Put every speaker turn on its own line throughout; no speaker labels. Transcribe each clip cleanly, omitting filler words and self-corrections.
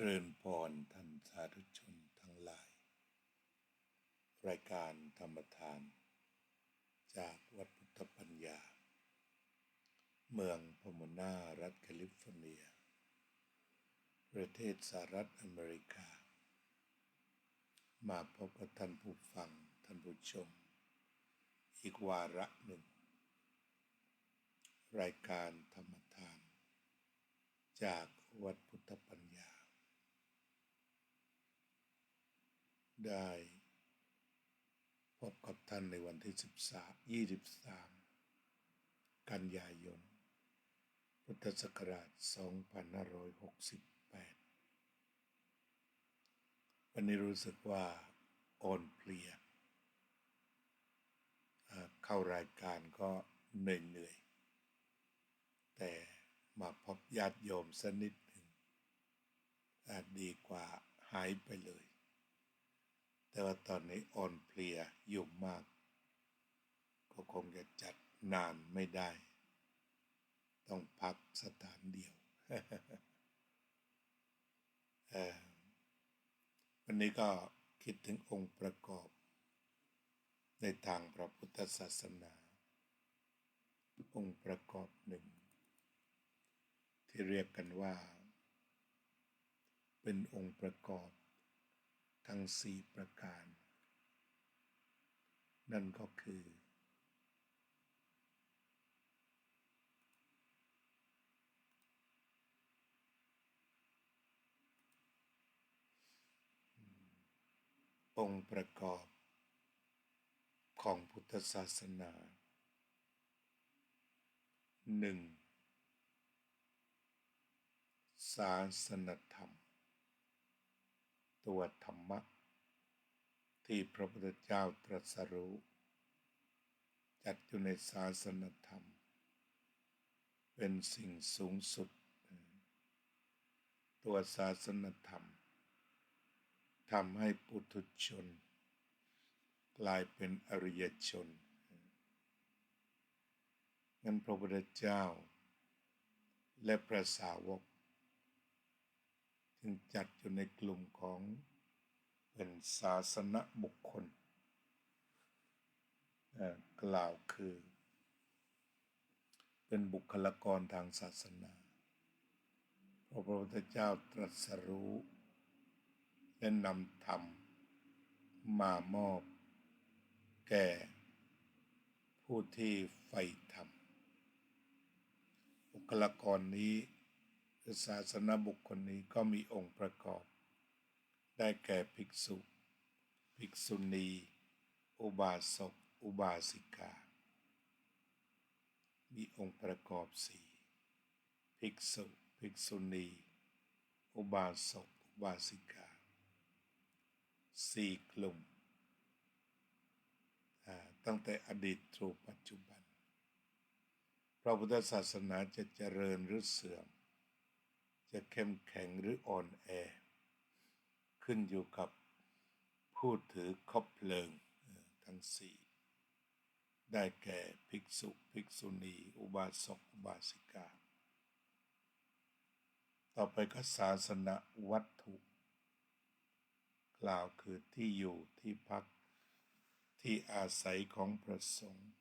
ริญพรท่านสาธุชนทั้งหลายรายการธรรมทานจากวัดพุทธปัญญาเมืองพโมนารัฐแคลิฟอร์เนียประเทศสหรัฐอเมริกามาพบกับท่านผู้ฟังท่านผู้ชมอีกวาระหนึ่งรายการธรรมทานจากวัดพุทธปัญญาได้พบกับท่านในวันที่23กันยายนพุทธศักราช2568วันนี้รู้สึกว่าอ่อนเพลียเข้ารายการก็เหนื่อยแต่มาพบญาติโยมสักนิดหนึ่งอาจดีกว่าหายไปเลยแต่ว่าตอนนี้อ่อนเพลียอยู่มากก็คงจะจัดนานไม่ได้ต้องพักสถานเดียว วันนี้ก็คิดถึงองค์ประกอบในทางพระพุทธศาสนาองค์ประกอบหนึ่งที่เรียกกันว่าเป็นองค์ประกอบทั้ง4ประการนั่นก็คือองค์ประกอบของพุทธศาสนา1. ศาสนธรรมตัวธรรมะที่พระพุทธเจ้าตรัสรู้จัดอยู่ในศาสนธรรมเป็นสิ่งสูงสุดตัวศาสนธรรมทำให้ปุถุชนกลายเป็นอริยชนงั้นพระพุทธเจ้าและพระสาวกจึงจัดอยู่ในกลุ่มของเป็นศาสนบุคคลกล่าวคือเป็นบุคลากรทางศาสนาเพราะพระพุทธเจ้าตรัสรู้และนำธรรมมามอบแก่ผู้ที่ใฝ่ธรรมบุคลากรนี้คือศาสนบุคคลนี้ก็มีองค์ประกอบได้แก่ภิกษุภิกษุณีอุบาสกอุบาสิกามีองค์ประกอบ4ภิกษุภิกษุณีอุบาสกอุบาสิกา4กลุ่มตั้งแต่อดีตจนปัจจุบันพระพุทธศาสนาจะเจริญหรือเสื่อมจะเข้มแข็งหรืออ่อนแอขึ้นอยู่กับผู้ถือคบเพลิงทั้ง4ได้แก่ภิกษุภิกษุณีอุบาสกอุบาสิกาต่อไปก็ศาสนวัตถุกล่าวคือที่อยู่ที่พักที่อาศัยของพระสงฆ์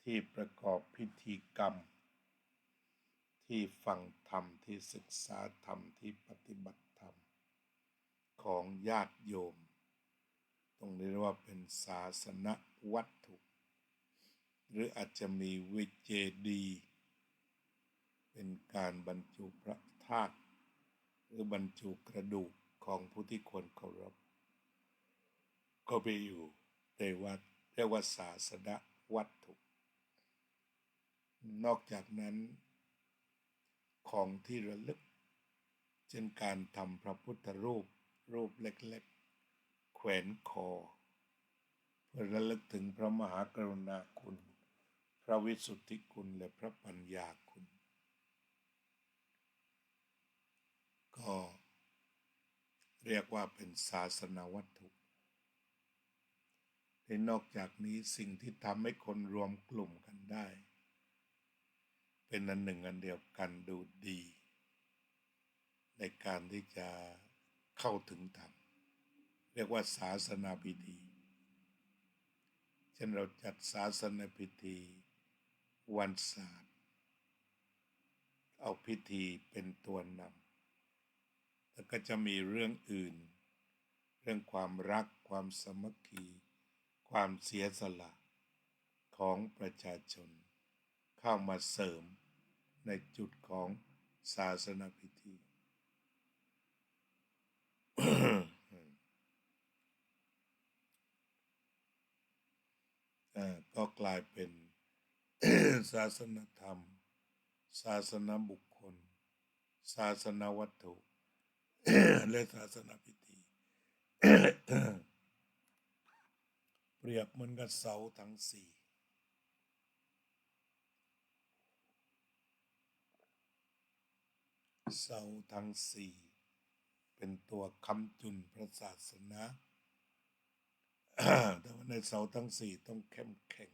ที่ประกอบพิธีกรรมที่ฟังธรรมที่ศึกษาธรรมที่ปฏิบัติธรรมของญาติโยมตรงนี้เรียกว่าเป็นศาสนวัตถุหรืออาจจะมีวิเจดีย์เป็นการบรรจุพระธาตุหรือบรรจุกระดูกของผู้ที่ควรเคารพก็ไปอยู่ในวัดเรียกว่าศาสนวัตถุนอกจากนั้นของที่ระลึกเช่นการทำพระพุทธรูปเล็กๆแขวนคอเพื่อระลึกถึงพระมหากรุณาคุณพระวิสุทธิคุณและพระปัญญาคุณก็เรียกว่าเป็นศาสนวัตถุและนอกจากนี้สิ่งที่ทำให้คนรวมกลุ่มกันได้เป็นอันหนึ่งอันเดียวกันดูดี ในการที่จะเข้าถึงธรรมเรียกว่าศาสนาพิธีเช่นเราจัดศาสนาพิธีวันศาสตร์เอาพิธีเป็นตัวนำแล้วก็จะมีเรื่องอื่นเรื่องความรักความสามัคคีความเสียสละของประชาชนเข้ามาเสริมในจุดของศาสนาพิธี ก็กลายเป็น ศาสนธรรมศาสนาบุคคลศาสนาวัตถุ และศาสนาพิธี เปรียบเหมือนกับเสาทั้งสี่เสาทั้งสี่เป็นตัวค้ำจุนพระศาสนา แต่ว่าในเสาทั้งสี่ต้องเข้มแข็ง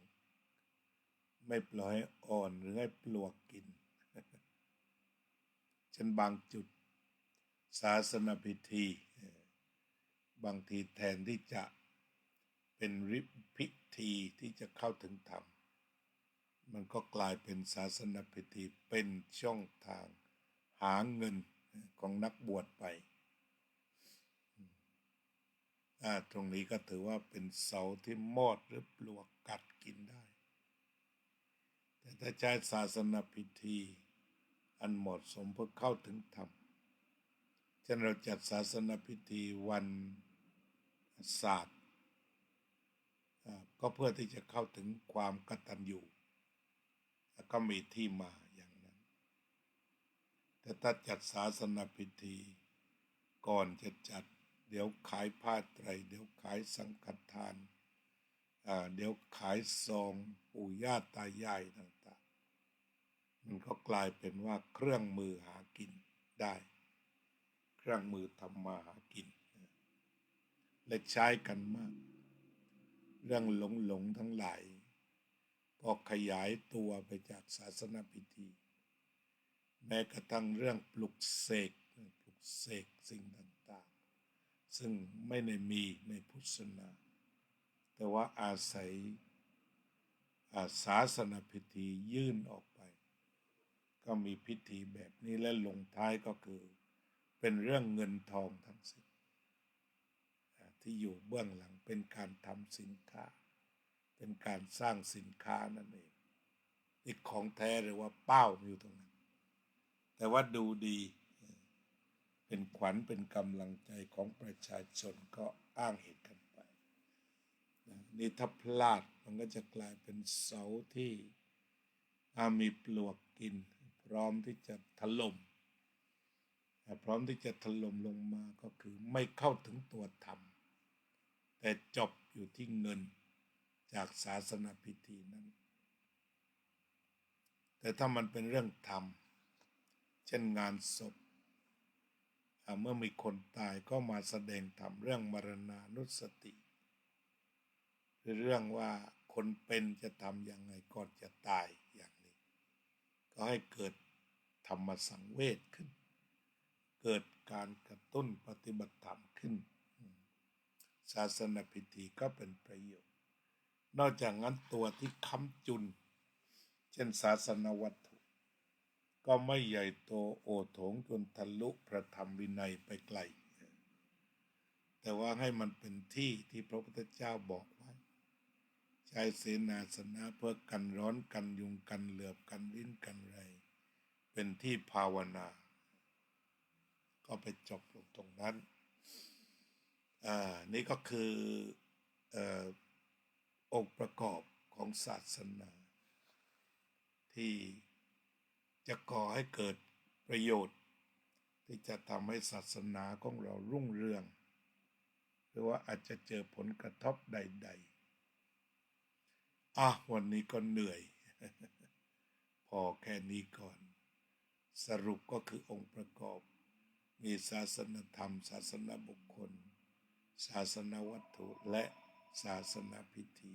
ไม่ปล่อยให้อ่อนหรือให้ปลวกกิน เช่นบางจุดศาสนาพิธีบางทีแทนที่จะเป็นพิธีที่จะเข้าถึงธรรมมันก็กลายเป็นศาสนาพิธีเป็นช่องทางหาเงินของนักบวชไปตรงนี้ก็ถือว่าเป็นเสาที่มอดหรือปลวกกัดกินได้แต่ถ้าใช้ศาสนาพิธีอันเหมาะสมเพื่อเข้าถึงธรรมเช่นเราจัดศาสนาพิธีวันศาสตร์ก็เพื่อที่จะเข้าถึงความกตัญญูแล้วก็มีที่มาอย่างนั้นแต่ถ้าจัดศาสนาพิธีก่อนจะจัดเดี๋ยวขายผ้าไตรเดี๋ยวขายสังฆทานเดี๋ยวขายซองปู่ย่าตายายต่างๆมันก็กลายเป็นว่าเครื่องมือหากินได้เครื่องมือทำมาหากินและใช้กันมากเรื่องหลงทั้งหลายพอขยายตัวไปจากศาสนาพิธีแม้กระทั่งเรื่องปลุกเสกสิ่งต่างๆซึ่งไม่ได้มีในพุทธศาสนาแต่ว่าอาศัยศาสนาพิธียื่นออกไปก็มีพิธีแบบนี้และลงท้ายก็คือเป็นเรื่องเงินทองทั้งสิ้นที่อยู่เบื้องหลังเป็นการทำสินค้าเป็นการสร้างสินค้านั่นเองอีกของแท้หรือว่าเป้าอยู่ตรงนั้นแต่ว่าดูดีเป็นขวัญเป็นกำลังใจของประชาชนก็อ้างเหตุกันไปนี่ถ้าพลาดมันก็จะกลายเป็นเสาที่มีปลวกกินพร้อมที่จะถล่มลงมาก็คือไม่เข้าถึงตัวธรรมแต่จบอยู่ที่เงินจากศาสนาพิธีนั้นแต่ถ้ามันเป็นเรื่องธรรมเช่นงานศพเมื่อมีคนตายก็มาแสดงธรรมเรื่องมรณานุสติหรือเรื่องว่าคนเป็นจะทำยังไงก่อนจะตายอย่างนี้ก็ให้เกิดธรรมสังเวชขึ้นเกิดการกระตุ้นปฏิบัติธรรมขึ้นศาสนาพิธีก็เป็นประโยชน์นอกจากนั้นตัวที่ค้ำจุนเช่นศาสนาวัตถุก็ไม่ใหญ่โตโอโถงจนทะลุพระธรรมวินัยไปไกลแต่ว่าให้มันเป็นที่ที่พระพุทธเจ้าบอกไว้ใช้เสนาสนะเพื่อกันร้อนกันยุงกันเหลือบกันลิ้นกันไรเป็นที่ภาวนาก็ไปจบลงตรงนั้นนี่ก็คือองค์ประกอบของศาสนาที่จะก่อให้เกิดประโยชน์ที่จะทำให้ศาสนาของเรารุ่งเรืองหรือว่าอาจจะเจอผลกระทบใดๆวันนี้ก็เหนื่อย พอแค่นี้ก่อนสรุปก็คือองค์ประกอบมีศาสนธรรมศาสนาบุคคลศาสนาวัตถุและศาสนาพิธี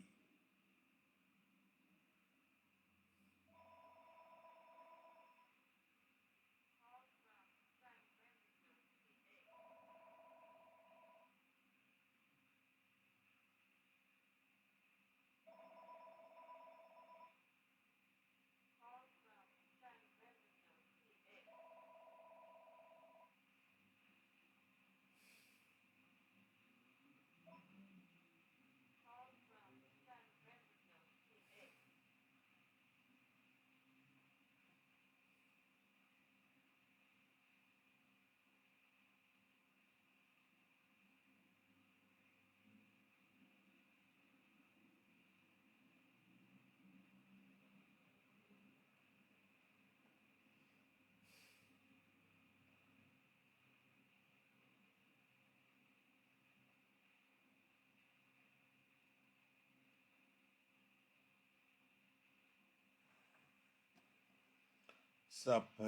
สัพเพ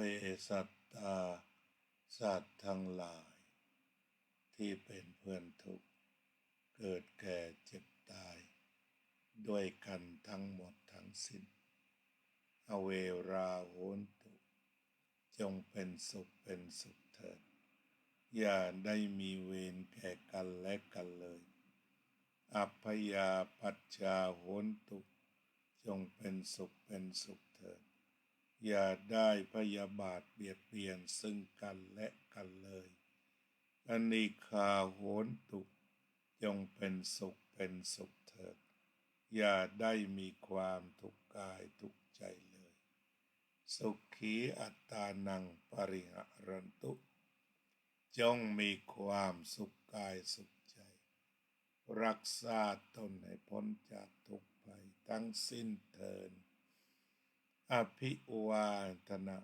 สัตตาสัตว์ทั้งหลายที่เป็นเพื่อนทุกข์เกิดแก่เจ็บตายด้วยกันทั้งหมดทั้งสิ้นอเวราโหนตุจงเป็นสุขเถิดอย่าได้มีเวรแก่กันและกันเลยอัพพยาปัชชาโหนตุจงเป็นสุขเถิดอย่าได้พยาบาทเบียดเบียนซึ่งกันและกันเลยอนิฆาโหนตุจงเป็นสุขเถิดอย่าได้มีความทุกข์กายทุกข์ใจเลยสุขีอัตตานังปริหารันตุจงมีความสุขกายสุขใจรักษาตนให้พ้นจากทุกข์ภัยทั้งสิ้นเถิดอภิวาทนา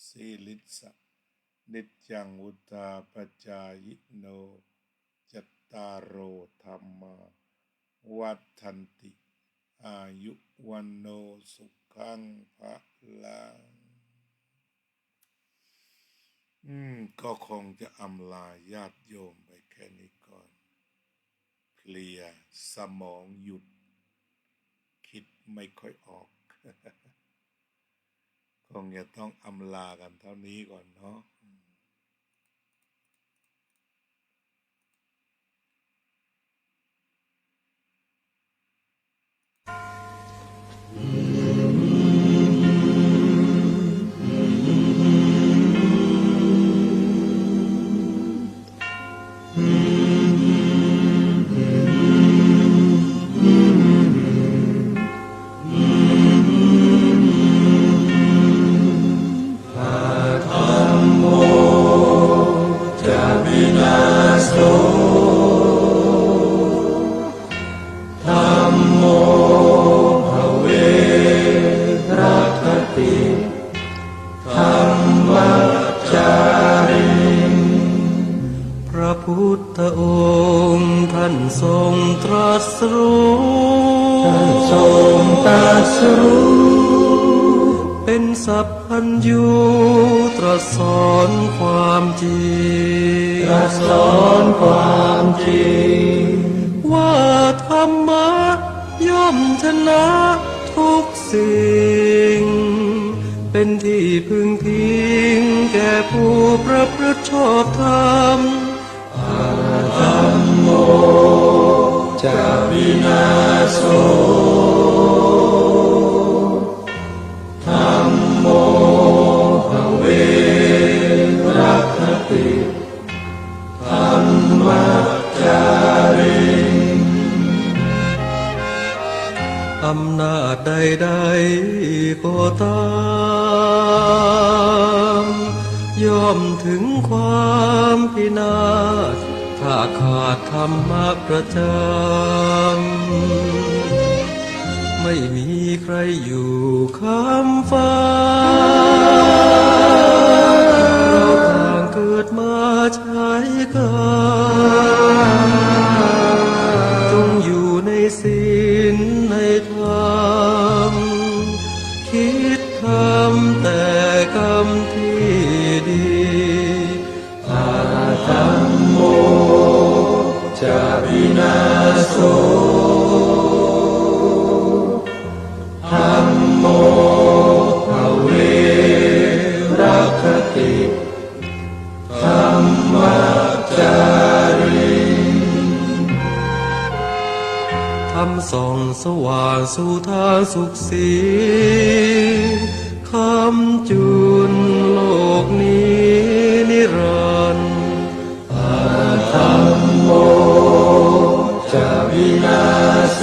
สีลิสะนิจจังวุธาปจายโนจัตตารโอธรรมาวัฏันติอายุวันโนสุขังภะลังก็คงจะอำลาญาติโยมไปแค่นี้ก่อนเคลียร์สมองหยุดคิดไม่ค่อยออก คงจะต้องอำลากันเท่านี้ก่อนเนาะ
พุทธองค์ท่านทรงตรัสรู้เป็นสัพพัญญูตรัสสอนความจริงว่าธรรมะย่อมชนะทุกสิ่งเป็นที่พึงพิงแก่ผู้ประพฤติชอบธรรมธัมโมจะวินาโสธัมโมภเวรัคติธัมมัจจาริอำนาจใดๆก็ตามย่อมถึงความพินาศถ้าขาดธรรมะประจำไม่มีใครอยู่ค้ำฟ้าเราต่างเกิดมาใช้กรรมจงอยู่ในศีลในธรรมคิดทำแต่กรรมที่ดีธัมโมจะวินาโสธัมโมภเวรัคติธัมมัจจาริธรรมส่องสว่างสู่ทางสุขสีคำจุนโลกนี้นิรันดร์ธัมโมจะวินาโส